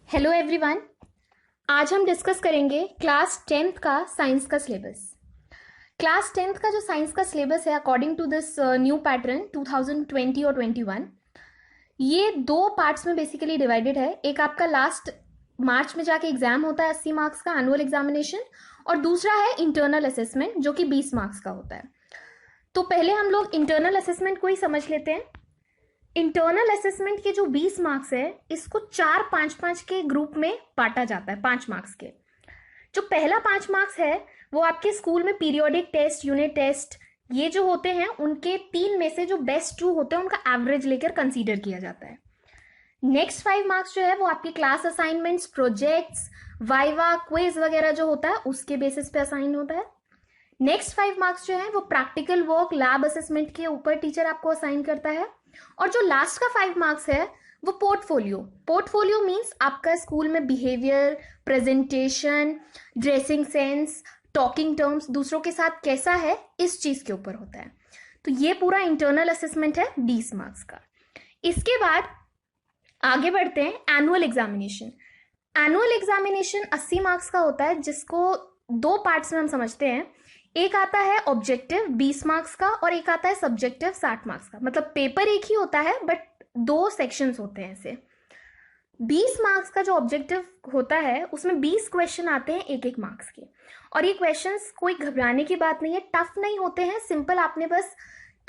Hello everyone. आज हम discuss करेंगे क्लास 10th का साइंस का सिलेबस। क्लास 10th का जो साइंस का सिलेबस है according to this new pattern 2020 और 21, ये दो पार्ट्स में बेसिकली डिवाइडेड है। एक आपका लास्ट मार्च में जाके एग्जाम होता है 80 मार्क्स का एनुअल एग्जामिनेशन, और दूसरा है इंटरनल असेसमेंट जो कि 20 मार्क्स का होता है। तो पहले हम लोग इंटरनल असेसमेंट को ही समझ लेते हैं। इंटरनल असेसमेंट के जो 20 मार्क्स है इसको 4-5-5 के ग्रुप में बांटा जाता है 5 मार्क्स के। जो पहला 5 मार्क्स है वो आपके स्कूल में पीरियोडिक टेस्ट, यूनिट टेस्ट, ये जो होते हैं उनके 3 में से जो बेस्ट 2 होते हैं उनका एवरेज लेकर कंसीडर किया जाता है। नेक्स्ट 5 मार्क्स जो है वो आपके class assignments, projects, viva, quiz वगैरह जो होता है उसके बेसिस पे असाइन होता है। नेक्स्ट 5 मार्क्स जो है वो प्रैक्टिकल वर्क, लैब असेसमेंट के ऊपर टीचर आपको असाइन करता है। और जो लास्ट का 5 मार्क्स है वो पोर्टफोलियो मीन्स आपका स्कूल में behaviour, presentation, dressing sense, talking terms दूसरों के साथ कैसा है, इस चीज के ऊपर होता है। तो ये पूरा इंटरनल असेसमेंट है 20 मार्क्स का। इसके बाद आगे बढ़ते हैं annual examination. Annual examination 80 marks का होता है, जिसको दो पार्ट्स में हम समझते हैं। एक आता है ऑब्जेक्टिव 20 मार्क्स का और एक आता है सब्जेक्टिव 60 मार्क्स का। मतलब पेपर एक ही होता है बट दो सेक्शंस होते हैं ऐसे। 20 मार्क्स का जो ऑब्जेक्टिव होता है उसमें 20 क्वेश्चन आते हैं एक एक मार्क्स के। और ये क्वेश्चंस कोई घबराने की बात नहीं है, टफ नहीं होते हैं। सिंपल आपने बस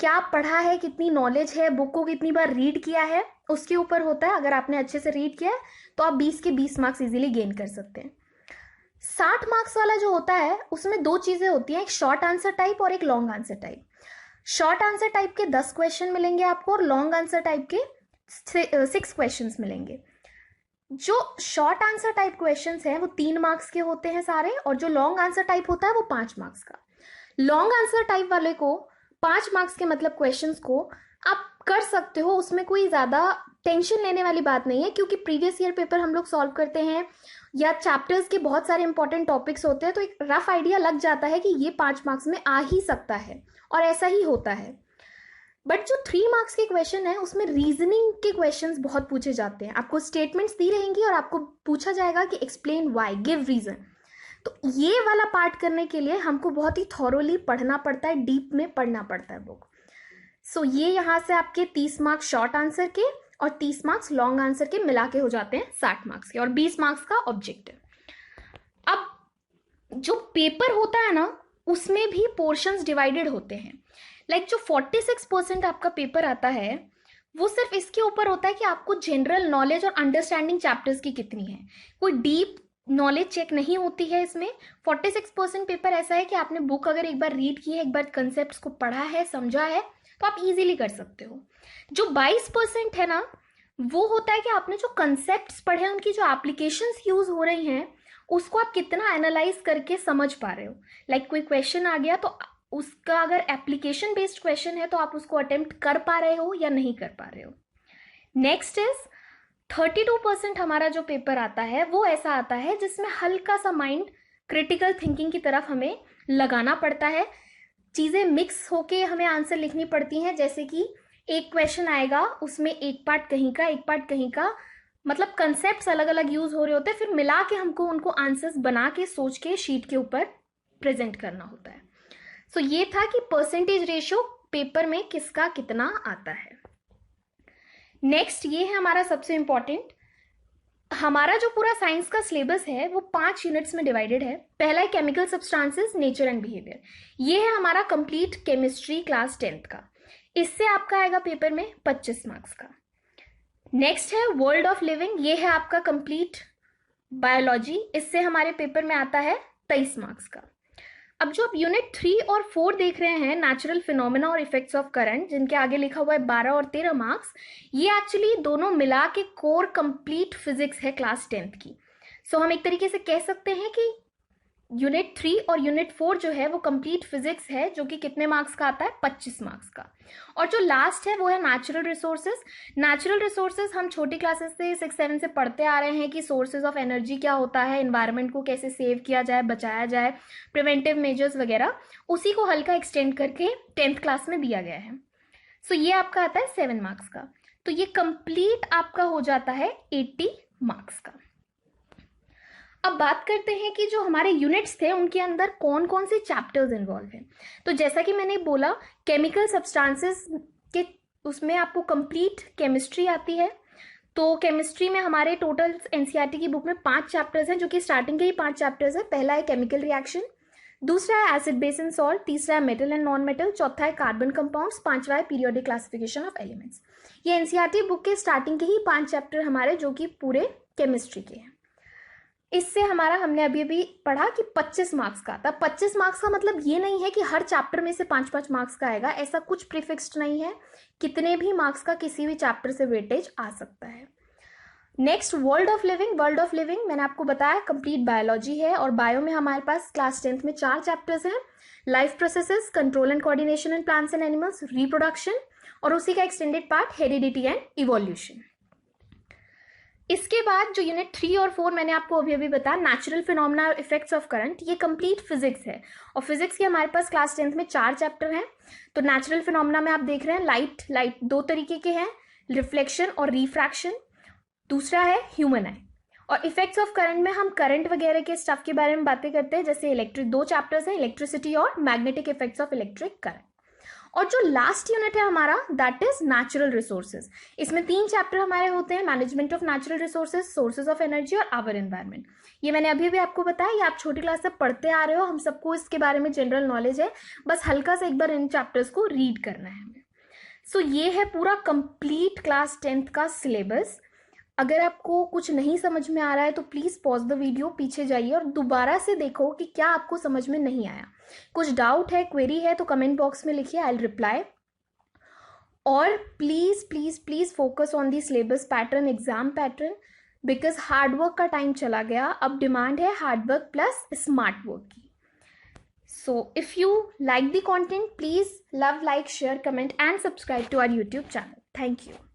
क्या पढ़ा है, कितनी नॉलेज है, बुक को कितनी बार रीड किया है, उसके ऊपर होता है। अगर आपने अच्छे से रीड किया है तो आप 20 के 20 मार्क्स इजीली गेन कर सकते हैं। 60 मार्क्स वाला जो होता है उसमें दो चीजें होती हैं, एक शॉर्ट आंसर टाइप और एक long answer type. Short answer type के 10 क्वेश्चन मिलेंगे आपको और लॉन्ग आंसर टाइप के 6 क्वेश्चंस मिलेंगे। जो शॉर्ट आंसर टाइप क्वेश्चंस हैं वो 3 मार्क्स के होते हैं सारे, और जो लॉन्ग आंसर टाइप होता है वो 5 मार्क्स का। लॉन्ग आंसर टाइप वाले को 5 मार्क्स के मतलब क्वेश्चंस को आप कर सकते हो, उसमें कोई ज्यादा टेंशन लेने वाली बात नहीं है, क्योंकि प्रीवियस ईयर पेपर हम लोग सॉल्व करते हैं या चैप्टर्स के बहुत सारे इंपॉर्टेंट टॉपिक्स होते हैं, तो एक रफ आइडिया लग जाता है कि ये 5 मार्क्स में आ ही सकता है, और ऐसा ही होता है। बट जो 3 मार्क्स के क्वेश्चन है उसमें रीजनिंग के क्वेश्चंस बहुत पूछे जाते हैं। आपको स्टेटमेंट्स दी रहेंगी और आपको पूछा जाएगा कि एक्सप्लेन वाई, गिव रीजन। तो ये वाला पार्ट करने के लिए हमको बहुत ही थॉरोली पढ़ना पड़ता है, डीप में पढ़ना पड़ता है बुक। सो ये यहाँ से आपके 30 मार्क्स शॉर्ट आंसर के और 30 मार्क्स लॉन्ग आंसर के मिला के हो जाते हैं 60 मार्क्स के, और 20 मार्क्स का ऑब्जेक्टिव। अब जो पेपर होता है ना उसमें भी पोर्शंस डिवाइडेड होते हैं। लाइक जो 46% आपका पेपर आता है वो सिर्फ इसके ऊपर होता है कि आपको जनरल नॉलेज और अंडरस्टैंडिंग चैप्टर्स की कितनी है। कोई डीप नॉलेज चेक नहीं होती है इसमें। 46% पेपर ऐसा है कि आपने बुक अगर एक बार रीड की है, एक बार कंसेप्ट को पढ़ा है, समझा है, तो आप इजीली कर सकते हो। जो 22% है ना वो होता है कि आपने जो कंसेप्ट पढ़े हैं उनकी जो एप्लीकेशंस यूज हो रही हैं उसको आप कितना एनालाइज करके समझ पा रहे हो। लाइक कोई क्वेश्चन आ गया तो उसका अगर एप्लीकेशन बेस्ड क्वेश्चन है तो आप उसको अटेम्प्ट कर पा रहे हो या नहीं कर पा रहे हो। नेक्स्ट इज 32% हमारा जो पेपर आता है वो ऐसा आता है जिसमें हल्का सा माइंड क्रिटिकल थिंकिंग की तरफ हमें लगाना पड़ता है। चीजें मिक्स होके हमें आंसर लिखनी पड़ती हैं। जैसे कि एक क्वेश्चन आएगा उसमें एक पार्ट कहीं का, एक पार्ट कहीं का, मतलब कंसेप्ट्स अलग अलग यूज हो रहे होते हैं, फिर मिला के हमको उनको आंसर्स बना के सोच के शीट के ऊपर प्रेजेंट करना होता है। सो ये था कि परसेंटेज रेशियो पेपर में किसका कितना आता है। नेक्स्ट ये है हमारा सबसे इंपॉर्टेंट। हमारा जो पूरा साइंस का सिलेबस है वो 5 यूनिट्स में डिवाइडेड है। पहला है chemical substances, nature and behaviour. ये है हमारा कंप्लीट केमिस्ट्री क्लास 10th का। इससे आपका आएगा पेपर में 25 मार्क्स का। नेक्स्ट है वर्ल्ड ऑफ लिविंग, ये है आपका कंप्लीट बायोलॉजी। इससे हमारे पेपर में आता है 23 मार्क्स का। अब जो आप यूनिट 3 और 4 देख रहे हैं, नेचुरल फिनोमेना और इफेक्ट्स ऑफ करंट, जिनके आगे लिखा हुआ है 12 और 13 मार्क्स, ये एक्चुअली दोनों मिला के कोर कंप्लीट फिजिक्स है क्लास 10th की। सो हम एक तरीके से कह सकते हैं कि यूनिट 3 और यूनिट 4 जो है वो कंप्लीट फिजिक्स है, जो कि कितने मार्क्स का आता है, 25 मार्क्स का। और जो लास्ट है वो है नेचुरल रिसोर्सेज। नेचुरल रिसोर्सेज हम छोटी क्लासेस से 6-7 से पढ़ते आ रहे हैं कि सोर्सेज ऑफ एनर्जी क्या होता है, एनवायरनमेंट को कैसे सेव किया जाए, बचाया जाए, प्रिवेंटिव मेजर्स वगैरह, उसी को हल्का एक्सटेंड करके 10th क्लास में दिया गया है। सो ये आपका आता है 7 मार्क्स का। तो ये कंप्लीट आपका हो जाता है 80 मार्क्स का। अब बात करते हैं कि जो हमारे यूनिट्स थे उनके अंदर कौन कौन से चैप्टर्स इन्वॉल्व हैं। तो जैसा कि मैंने बोला, केमिकल सब्सटेंसेस के उसमें आपको कंप्लीट केमिस्ट्री आती है। तो केमिस्ट्री में हमारे टोटल एनसीईआरटी की बुक में 5 चैप्टर्स हैं, जो कि स्टार्टिंग के ही 5 चैप्टर्स है। पहला है केमिकल रिएक्शन, दूसरा है एसिड बेस एंड सॉल्ट, तीसरा है मेटल एंड नॉन मेटल, चौथा है कार्बन कंपाउंड्स, पांचवा है पीरियोडिक क्लासिफिकेशन ऑफ एलिमेंट्स। ये एनसीईआरटी बुक के स्टार्टिंग के ही 5 चैप्टर हमारे, जो कि पूरे केमिस्ट्री के हैं। इससे हमारा हमने अभी अभी पढ़ा कि 25 मार्क्स का आता। 25 मार्क्स का मतलब ये नहीं है कि हर चैप्टर में से 5-5 मार्क्स का आएगा, ऐसा कुछ प्रीफिक्स्ड नहीं है। कितने भी मार्क्स का किसी भी चैप्टर से वेटेज आ सकता है। Next, world of living. World of living मैंने आपको बताया कंप्लीट बायोलॉजी है, और बायो में हमारे पास क्लास 10th में 4 चैप्टर्स हैं। Life processes, control and coordination in plants and animals, reproduction, और उसी का extended part heredity and evolution. इसके बाद जो यूनिट 3 और 4 मैंने आपको अभी अभी बताया, natural phenomena effects of current, ये कंप्लीट फिजिक्स है। और फिजिक्स के हमारे पास क्लास 10th में 4 चैप्टर हैं। तो नेचुरल फिनोमेना में आप देख रहे हैं लाइट 2 तरीके के हैं, रिफ्लेक्शन और रिफ्रैक्शन। दूसरा है ह्यूमन आई। और इफेक्ट्स ऑफ करंट में हम करंट वगैरह के स्टफ के बारे में बातें करते हैं, जैसे इलेक्ट्रिक 2 चैप्टर्स हैं, इलेक्ट्रिसिटी और magnetic effects of electric current. और जो लास्ट यूनिट है हमारा, दैट इज नेचुरल रिसोर्सेज। इसमें 3 चैप्टर हमारे होते हैं, management of natural resources, sources of energy और आवर एनवायरनमेंट। ये मैंने अभी भी आपको बताया, ये आप छोटी क्लास से पढ़ते आ रहे हो, हम सबको इसके बारे में जनरल नॉलेज है, बस हल्का सा एक बार इन चैप्टर्स को रीड करना है हमें। सो ये है पूरा कंप्लीट क्लास 10th का सिलेबस। अगर आपको कुछ नहीं समझ में आ रहा है तो प्लीज़ पॉज द वीडियो, पीछे जाइए और दोबारा से देखो कि क्या आपको समझ में नहीं आया। कुछ डाउट है, क्वेरी है तो कमेंट बॉक्स में लिखिए, आई विल रिप्लाई। और please please please focus on the syllabus pattern, exam pattern, because hard work का टाइम चला गया, अब डिमांड है हार्डवर्क प्लस स्मार्ट वर्क की। So if you like the content, please love, like, share, comment and subscribe to our YouTube channel. Thank you.